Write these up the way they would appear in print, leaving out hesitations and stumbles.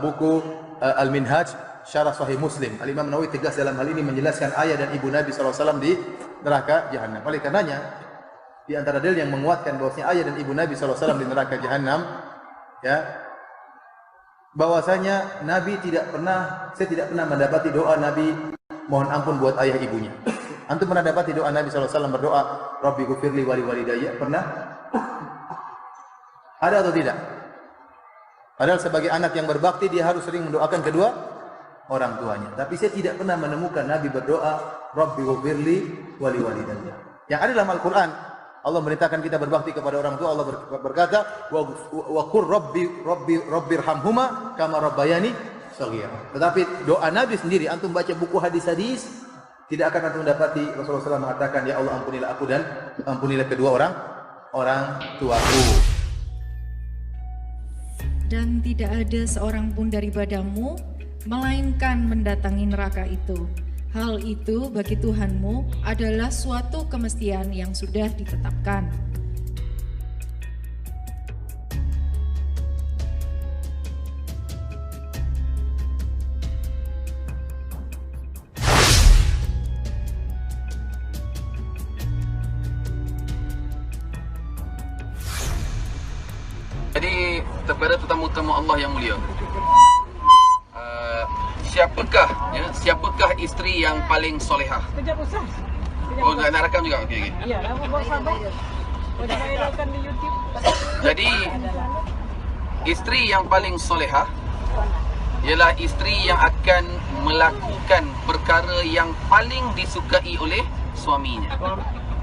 buku Al-Minhaj Syarah Sahih Muslim. Al-Imam Nawawi tegas dalam hal ini menjelaskan ayah dan ibu Nabi SAW di neraka Jahannam. Oleh karenanya, di antara dalil yang menguatkan bahwasanya ayah dan ibu Nabi SAW di neraka Jahannam, ya, bahwasanya Nabi saya tidak pernah mendapati doa Nabi mohon ampun buat ayah ibunya. Antum pernah dapati doa Nabi SAW berdoa, Rabbi ghufirli wali walidayya? Pernah? Ada atau tidak? Padahal sebagai anak yang berbakti dia harus sering mendoakan kedua orang tuanya. Tapi saya tidak pernah menemukan Nabi berdoa, Rabbi ghufirli wali walidayya. Yang ada dalam Al-Quran, Allah merintahkan kita berbakti kepada orang tua. Allah berkata, wa qur rabbirhamhuma kama rabbayani shaghira. Tetapi doa Nabi sendiri, antum baca buku hadis-hadis, tidak akan antum mendapati Rasulullah SAW mengatakan, ya Allah ampunilah aku dan ampunilah kedua orang tuaku. Dan tidak ada seorang pun daripadamu melainkan mendatangi neraka itu. Hal itu bagi Tuhanmu adalah suatu kemestian yang sudah ditetapkan. Jadi kepada tetamu-tetamu Allah yang mulia, siapakah isteri yang paling solehah? Kejap Ustaz. Oh, nak rakam juga? Okey. Ya, nama bawa sahabat. Dah viralkan di YouTube. Jadi isteri yang paling solehah ialah isteri yang akan melakukan perkara yang paling disukai oleh suaminya.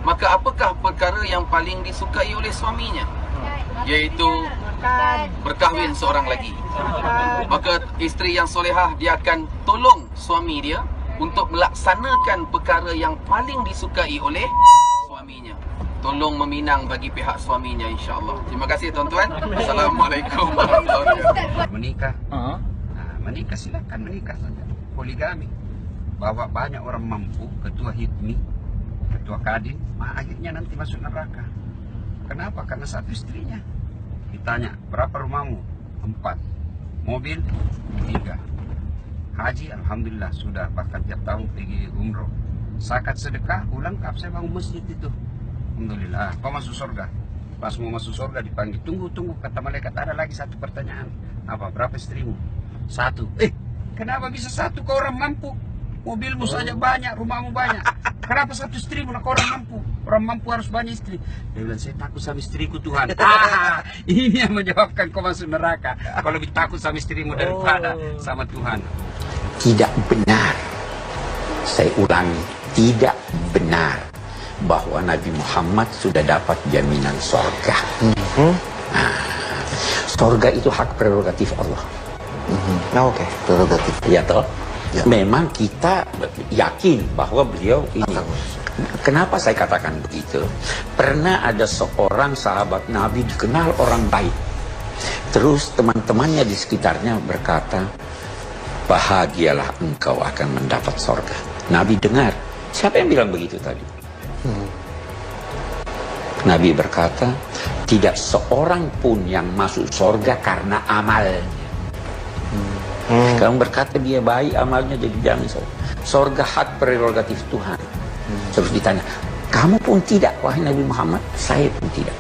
Maka apakah perkara yang paling disukai oleh suaminya? Iaitu berkahwin seorang lagi. Maka isteri yang solehah, dia akan tolong suami dia untuk melaksanakan perkara yang paling disukai oleh suaminya. Tolong meminang bagi pihak suaminya, insya-Allah. Terima kasih tuan-tuan. Assalamualaikum warahmatullahi wabarakatuh. Menikah, menikah silakan menikah saja. Poligami. Bahwa banyak orang mampu, ketua HIPMI, ketua Kadin, akhirnya nanti masuk neraka. Kenapa? Karena satu istrinya. Ditanya, berapa rumahmu? 4. Mobil? 3. Haji, alhamdulillah sudah, bahkan tiap tahun pergi umroh. Zakat sedekah, lengkap, saya bangun masjid itu. Alhamdulillah, kau masuk surga. Pas mau masuk surga dipanggil, tunggu, kata malaikat, ada lagi satu pertanyaan. Apa, berapa istrimu? 1. Kenapa bisa 1? Kau orang mampu. Mobilmu saja banyak, rumahmu banyak. Kenapa 1 istrimu? Kau orang mampu. Orang mampu harus banyak istri. Dia bilang, saya takut sama istriku Tuhan. Ini yang menjawabkan kau masuk neraka. Kau lebih takut sama istrimu daripada sama Tuhan. Tidak benar. Saya ulangi, tidak benar bahwa Nabi Muhammad sudah dapat jaminan sorga. Sorga itu hak prerogatif Allah. Oke, prerogatif. Ya toh? Ya. Memang kita yakin bahwa beliau ini. Kenapa saya katakan begitu? Pernah ada seorang sahabat Nabi dikenal orang baik. Terus teman-temannya di sekitarnya berkata, bahagialah engkau akan mendapat sorga. Nabi dengar. Siapa yang bilang begitu tadi? Nabi berkata, tidak seorang pun yang masuk sorga karena amalnya. Kamu berkata dia baik, amalnya jadi jamin sorga hak prerogatif Tuhan. Terus ditanya, kamu pun tidak, wahai Nabi Muhammad? Saya pun tidak.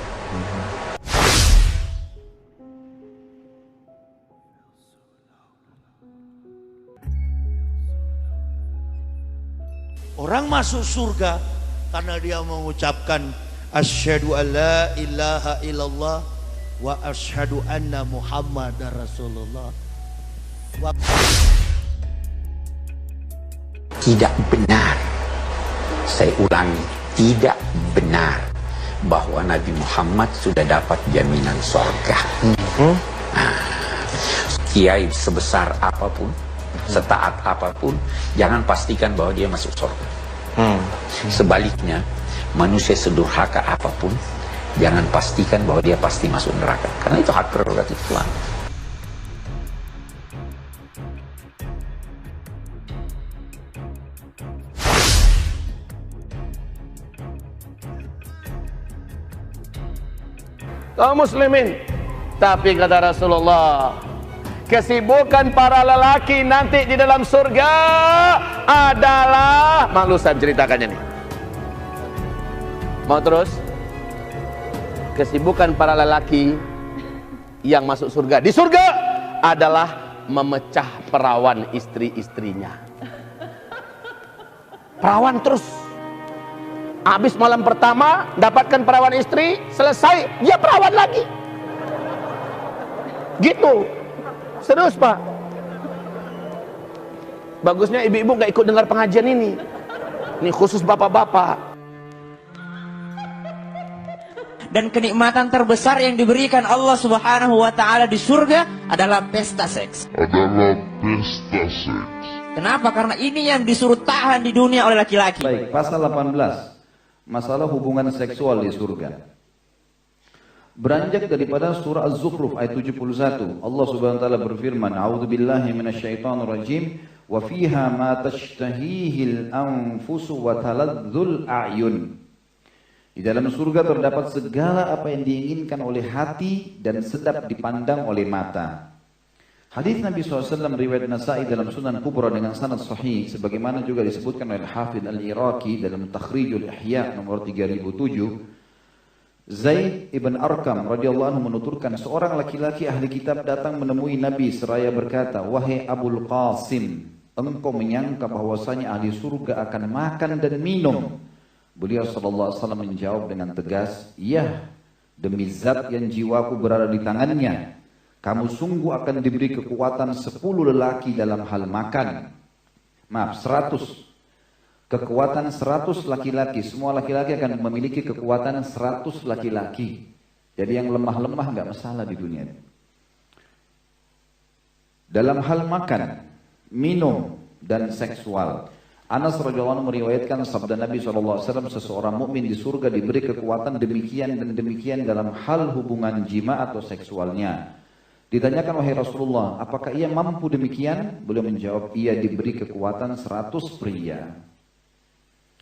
Orang masuk surga karena dia mengucapkan asyhadu alla ilaha illallah wa asyhadu anna muhammadar rasulullah. Tidak benar. Saya ulangi, tidak benar bahwa Nabi Muhammad sudah dapat jaminan surga. Kiai sebesar apapun, setaat apapun, jangan pastikan bahwa dia masuk surga. Sebaliknya, manusia sedurhaka apapun, jangan pastikan bahwa dia pasti masuk neraka. Karena itu hak prerogatif Tuhan. Kaum muslimin, tapi kata Rasulullah, Kesibukan para lelaki nanti di dalam surga adalah, Mang Lusan ceritakannya nih. Mau terus? Kesibukan para lelaki yang masuk surga di surga adalah memecah perawan istri-istrinya. Perawan terus. Habis malam pertama dapatkan perawan istri, selesai dia perawan lagi. Gitu. Serius Pak. Bagusnya ibu-ibu gak ikut dengar pengajian ini. Ini khusus bapak-bapak. Dan kenikmatan terbesar yang diberikan Allah Subhanahu wa taala di surga adalah pesta seks. Kenapa? Karena ini yang disuruh tahan di dunia oleh laki-laki. Baik, pasal 18. Masalah hubungan seksual di surga. Beranjak daripada surah Az-Zukhruf ayat 71. Allah Subhanahu wa taala berfirman, "A'udzubillahi minasyaitonirrajim wa fiha ma tashtahihil anfusu wa taladzul a'yun." Di dalam surga terdapat segala apa yang diinginkan oleh hati dan sedap dipandang oleh mata. Hadis Nabi SAW riwayat Nasa'i dalam Sunan Kubra dengan sanad sahih, sebagaimana juga disebutkan oleh Hafidz Al-Iraqi dalam Takhrijul Ihya nomor 3007. Zaid ibn Arqam radhiyallahu anhu menuturkan, seorang laki-laki ahli kitab datang menemui Nabi seraya berkata, "Wahai Abul Qasim, engkau menyangka bahwasanya ahli surga akan makan dan minum?" Beliau sallallahu alaihi wasallam menjawab dengan tegas, "Ya, demi zat yang jiwaku berada di tangannya, kamu sungguh akan diberi kekuatan 10 lelaki dalam hal makan." Maaf, 100. Kekuatan 100 laki-laki. Semua laki-laki akan memiliki kekuatan 100 laki-laki. Jadi yang lemah-lemah nggak masalah di dunia. Dalam hal makan, minum, dan seksual. Anas radhiyallahu anhu meriwayatkan sabda Nabi SAW, seseorang mukmin di surga diberi kekuatan demikian dan demikian dalam hal hubungan jima atau seksualnya. Ditanyakan, wahai Rasulullah, apakah ia mampu demikian? Beliau menjawab, ia diberi kekuatan 100 pria.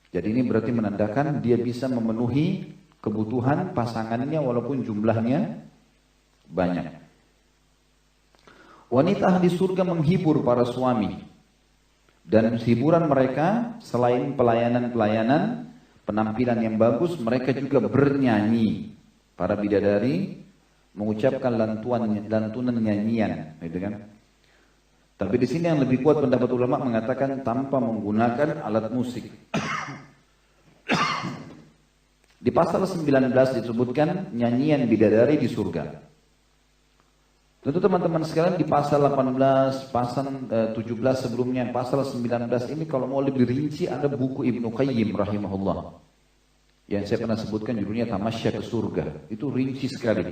Jadi ini berarti menandakan dia bisa memenuhi kebutuhan pasangannya walaupun jumlahnya banyak. Wanita ahli surga menghibur para suami. Dan hiburan mereka selain pelayanan-pelayanan, penampilan yang bagus, mereka juga bernyanyi. Para bidadari mengucapkan lantunan nyanyian, gitu kan? Tapi di sini yang lebih kuat pendapat ulama mengatakan tanpa menggunakan alat musik. Di pasal 19 disebutkan nyanyian bidadari di surga. Tentu teman-teman sekalian di pasal 18, pasal 17 sebelumnya, pasal 19 ini kalau mau lebih rinci ada buku Ibnu Qayyim rahimahullah. Yang saya pernah sebutkan judulnya Tamasya ke Surga. Itu rinci sekali.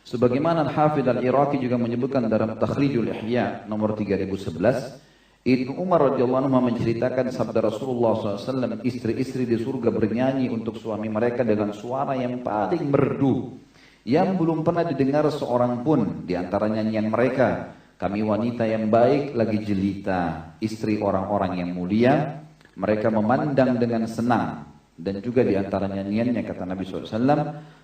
Sebagaimana Hafidz Al-Iraqi juga menyebutkan dalam Takhrijul Ihya nomor 3011, Ibnu Umar radhiyallahu anhu menceritakan sabda Rasulullah SAW, istri-istri di surga bernyanyi untuk suami mereka dengan suara yang paling merdu, yang belum pernah didengar seorang pun di antara nyanyian mereka. Kami wanita yang baik lagi jelita, istri orang-orang yang mulia, mereka memandang dengan senang. Dan juga di antara nyanyiannya kata Nabi SAW,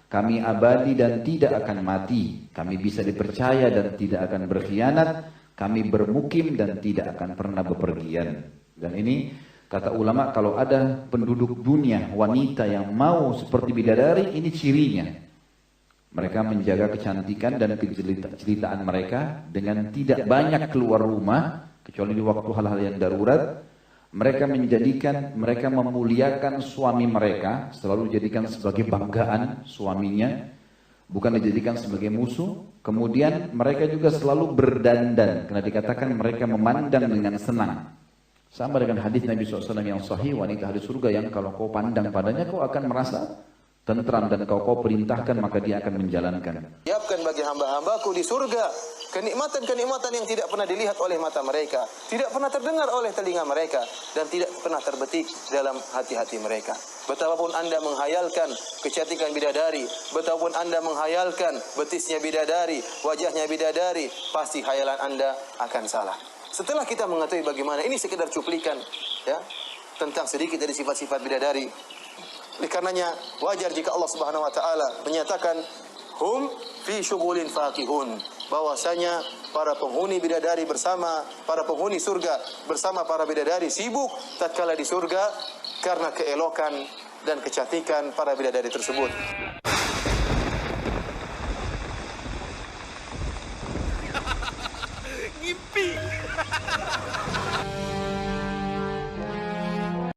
kami abadi dan tidak akan mati, kami bisa dipercaya dan tidak akan berkhianat, kami bermukim dan tidak akan pernah bepergian. Dan ini kata ulama, kalau ada penduduk dunia wanita yang mau seperti bidadari, ini cirinya. Mereka menjaga kecantikan dan kejelitaan mereka dengan tidak banyak keluar rumah, kecuali di waktu hal-hal yang darurat. Mereka memuliakan suami mereka, selalu dijadikan sebagai banggaan suaminya, bukan dijadikan sebagai musuh. Kemudian mereka juga selalu berdandan, karena dikatakan mereka memandang dengan senang. Sama dengan hadis Nabi SAW yang sahih, wanita ahli surga yang kalau kau pandang padanya kau akan merasa tentram, dan kau perintahkan maka dia akan menjalankan. Siapkan bagi hamba-hambaku di surga kenikmatan-kenikmatan yang tidak pernah dilihat oleh mata mereka, tidak pernah terdengar oleh telinga mereka, dan tidak pernah terbetik dalam hati-hati mereka. Betapapun Anda menghayalkan kecantikan bidadari, betapapun Anda menghayalkan betisnya bidadari, wajahnya bidadari, pasti hayalan Anda akan salah. Setelah kita mengetahui bagaimana, ini sekedar cuplikan ya tentang sedikit dari sifat-sifat bidadari. Oleh karenanya wajar jika Allah Subhanahu wa taala menyatakan hum fi syughulin faqihun. bahwasanya para penghuni bidadari bersama para penghuni surga bersama para bidadari sibuk tatkala di surga karena keelokan dan kecantikan para bidadari tersebut.